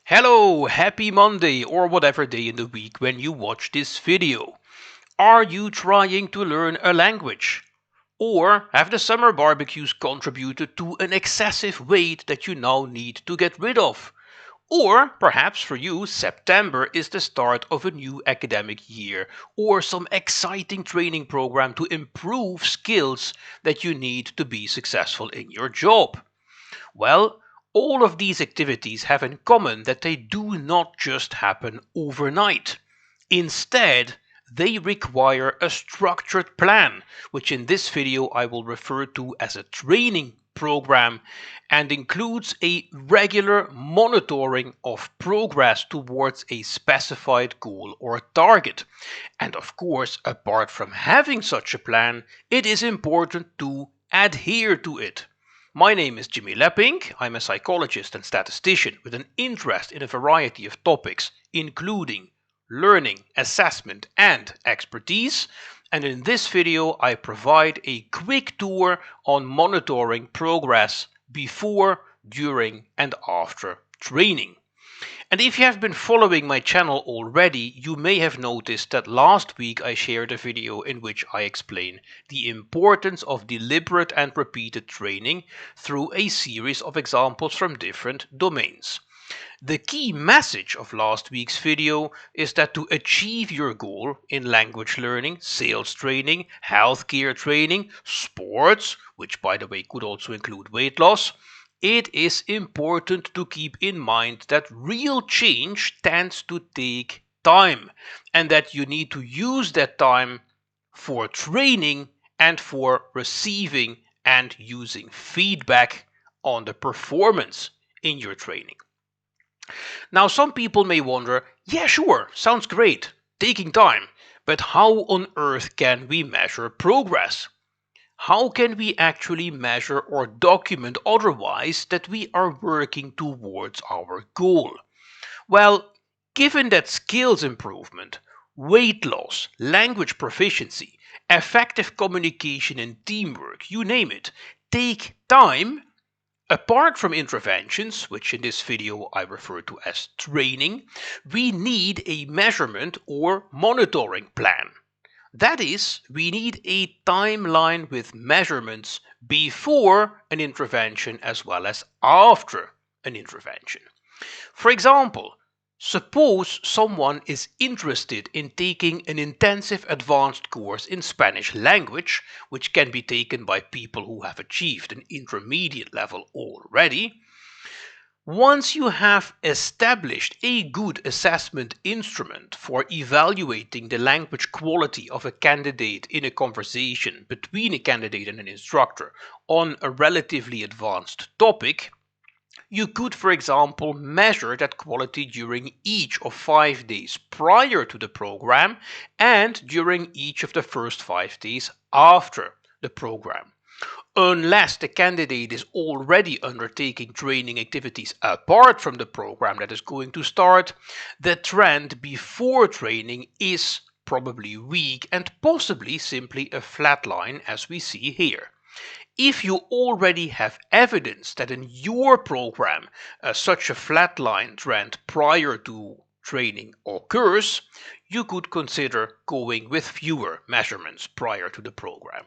Hello, happy Monday or whatever day in the week when you watch this video. Are you trying to learn a language? Or have the summer barbecues contributed to an excessive weight that you now need to get rid of? Or perhaps for you, September is the start of a new academic year or some exciting training program to improve skills that you need to be successful in your job. Well, all of these activities have in common that they do not just happen overnight. Instead, they require a structured plan, which in this video I will refer to as a training program, and includes a regular monitoring of progress towards a specified goal or target. And of course, apart from having such a plan, it is important to adhere to it. My name is Jimmy Lepping. I'm a psychologist and statistician with an interest in a variety of topics, including learning, assessment, and expertise. And in this video, I provide a quick tour on monitoring progress before, during, and after training. And if you have been following my channel already, you may have noticed that last week I shared a video in which I explain the importance of deliberate and repeated training through a series of examples from different domains. The key message of last week's video is that to achieve your goal in language learning, sales training, healthcare training, sports, which by the way could also include weight loss, it is important to keep in mind that real change tends to take time and that you need to use that time for training and for receiving and using feedback on the performance in your training. Now, some people may wonder, yeah, sure, sounds great, taking time, but how on earth can we measure progress? How can we actually measure or document otherwise that we are working towards our goal? Well, given that skills improvement, weight loss, language proficiency, effective communication and teamwork, you name it, take time, apart from interventions, which in this video I refer to as training, we need a measurement or monitoring plan. That is, we need a timeline with measurements before an intervention as well as after an intervention. For example, suppose someone is interested in taking an intensive advanced course in Spanish language, which can be taken by people who have achieved an intermediate level already. Once you have established a good assessment instrument for evaluating the language quality of a candidate in a conversation between a candidate and an instructor on a relatively advanced topic, you could, for example, measure that quality during each of 5 days prior to the program and during each of the first 5 days after the program. Unless the candidate is already undertaking training activities apart from the program that is going to start, the trend before training is probably weak and possibly simply a flat line as we see here. If you already have evidence that in your program such a flatline trend prior to training occurs, you could consider going with fewer measurements prior to the program.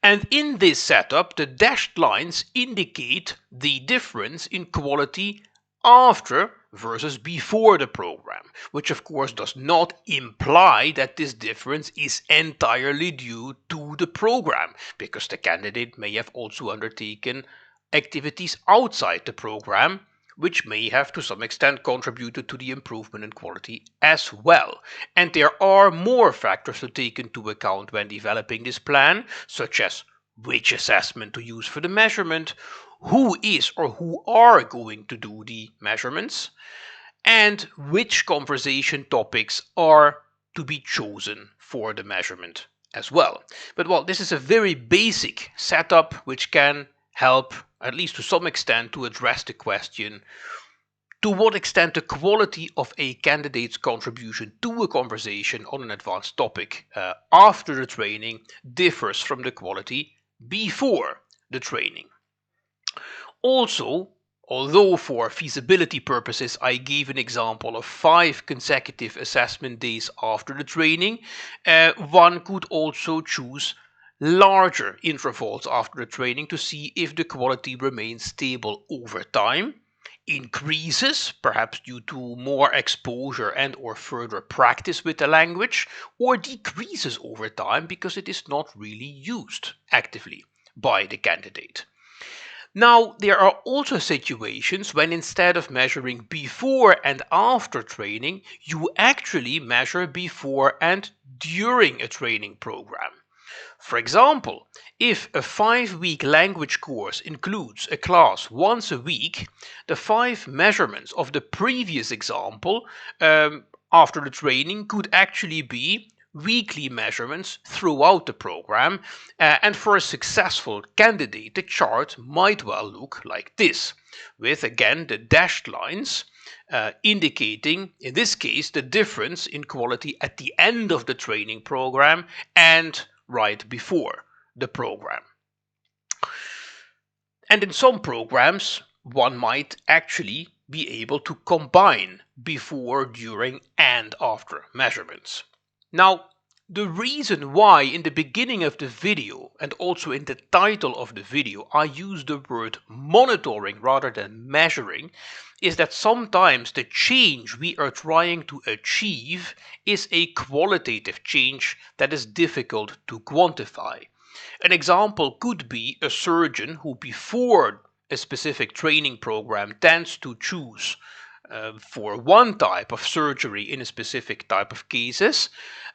And in this setup, the dashed lines indicate the difference in quality after versus before the program, which of course does not imply that this difference is entirely due to the program, because the candidate may have also undertaken activities outside the program which may have to some extent contributed to the improvement in quality as well. And there are more factors to take into account when developing this plan, such as which assessment to use for the measurement, who is or who are going to do the measurements, and which conversation topics are to be chosen for the measurement as well. But well, this is a very basic setup which can help, at least to some extent, to address the question to what extent the quality of a candidate's contribution to a conversation on an advanced topic after the training differs from the quality before the training. Also, Although for feasibility purposes I gave an example of 5 consecutive assessment days after the training, one could also choose larger intervals after the training to see if the quality remains stable over time, increases perhaps due to more exposure and or further practice with the language, or decreases over time because it is not really used actively by the candidate. Now, there are also situations when instead of measuring before and after training, you actually measure before and during a training program. For example, if a 5-week language course includes a class once a week, the 5 measurements of the previous example after the training could actually be weekly measurements throughout the program, and for a successful candidate the chart might well look like this, with again the dashed lines indicating, in this case, the difference in quality at the end of the training program and right before the program. And in some programs, one might actually be able to combine before, during, and after measurements. Now, the reason why in the beginning of the video and also in the title of the video I use the word monitoring rather than measuring is that sometimes the change we are trying to achieve is a qualitative change that is difficult to quantify. An example could be a surgeon who before a specific training program tends to choose for one type of surgery in a specific type of cases,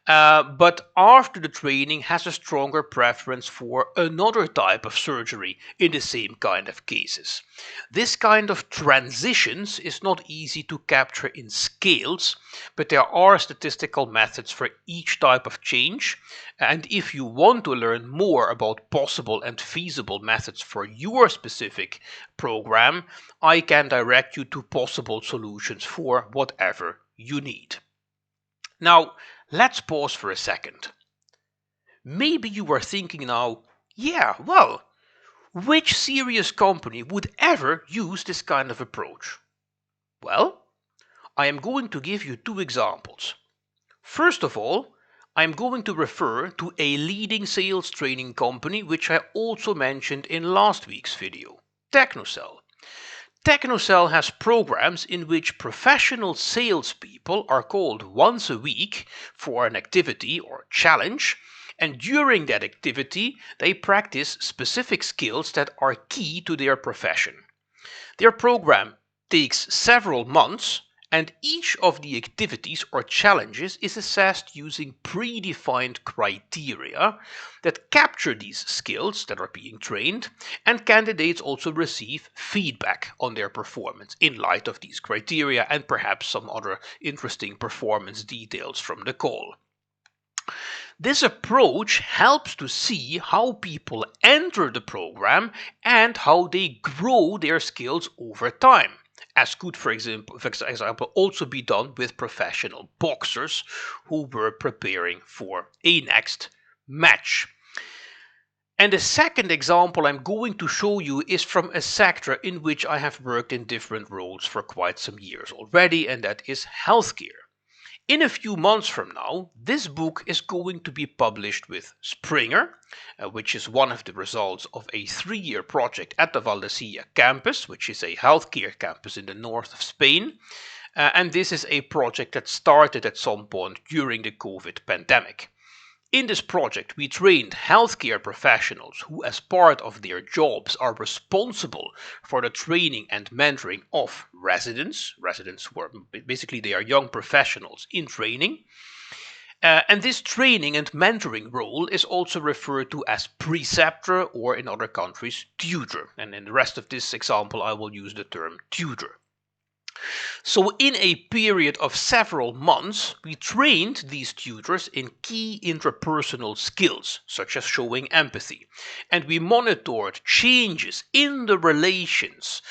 but after the training has a stronger preference for another type of surgery in the same kind of cases. This kind of transitions is not easy to capture in scales, but there are statistical methods for each type of change, and if you want to learn more about possible and feasible methods for your specific program, I can direct you to possible solutions for whatever you need. Now, let's pause for a second. Maybe you are thinking now, yeah, well, which serious company would ever use this kind of approach? Well, I am going to give you 2 examples. First of all, I am going to refer to a leading sales training company which I also mentioned in last week's video, Technocell. Technocell has programs in which professional salespeople are called once a week for an activity or challenge, and during that activity they practice specific skills that are key to their profession. Their program takes several months, and each of the activities or challenges is assessed using predefined criteria that capture these skills that are being trained, and candidates also receive feedback on their performance in light of these criteria and perhaps some other interesting performance details from the call. This approach helps to see how people enter the program and how they grow their skills over time, as could, for example, also be done with professional boxers who were preparing for a next match. And the second example I'm going to show you is from a sector in which I have worked in different roles for quite some years already, and that is healthcare. In a few months from now, this book is going to be published with Springer, which is one of the results of a 3-year project at the Valdecilla campus, which is a healthcare campus in the north of Spain. And this is a project that started at some point during the COVID pandemic. In this project, we trained healthcare professionals who, as part of their jobs, are responsible for the training and mentoring of residents. Residents were basically they are young professionals in training. And this training and mentoring role is also referred to as preceptor, or in other countries, tutor. And in the rest of this example, I will use the term tutor. So in a period of several months, we trained these tutors in key interpersonal skills, such as showing empathy, and we monitored changes in the relations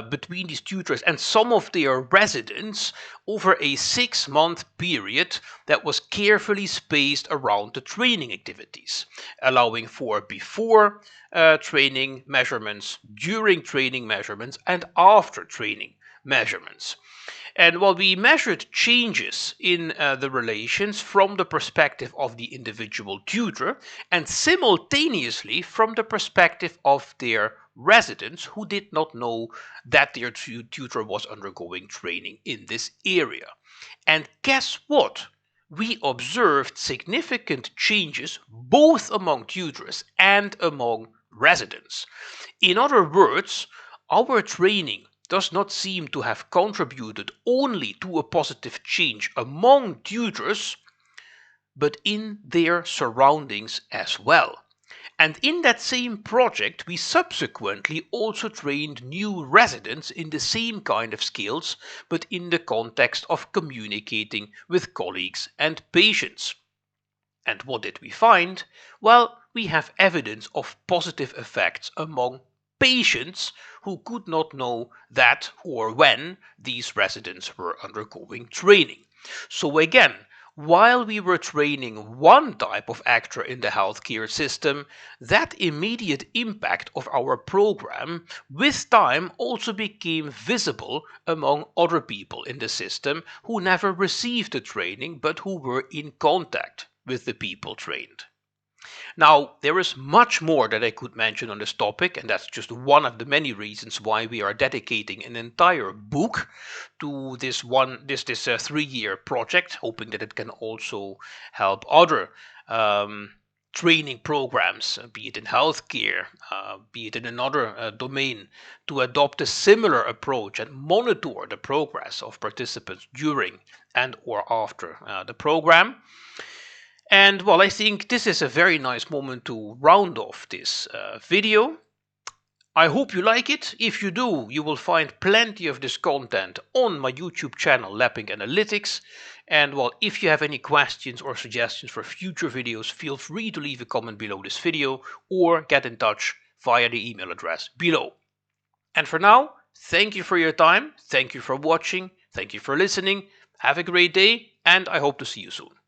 between these tutors and some of their residents over a 6-month period that was carefully spaced around the training activities, allowing for before training measurements, during training measurements, and after training measurements. And while we measured changes in the relations from the perspective of the individual tutor and simultaneously from the perspective of their residents who did not know that their tutor was undergoing training in this area. And guess what? We observed significant changes both among tutors and among residents. In other words, our training does not seem to have contributed only to a positive change among tutors, but in their surroundings as well. And in that same project, we subsequently also trained new residents in the same kind of skills, but in the context of communicating with colleagues and patients. And what did we find? Well, we have evidence of positive effects among patients who could not know that or when these residents were undergoing training. So again, while we were training one type of actor in the healthcare system, that immediate impact of our program with time also became visible among other people in the system who never received the training but who were in contact with the people trained. Now, there is much more that I could mention on this topic, and that's just one of the many reasons why we are dedicating an entire book to this 3-year project, hoping that it can also help other training programs, be it in healthcare, be it in another domain, to adopt a similar approach and monitor the progress of participants during and or after the program. And well, I think this is a very nice moment to round off this video. I hope you like it. If you do, you will find plenty of this content on my YouTube channel, Lapping Analytics. And well, if you have any questions or suggestions for future videos, feel free to leave a comment below this video or get in touch via the email address below. And for now, thank you for your time, thank you for watching, thank you for listening, have a great day, and I hope to see you soon.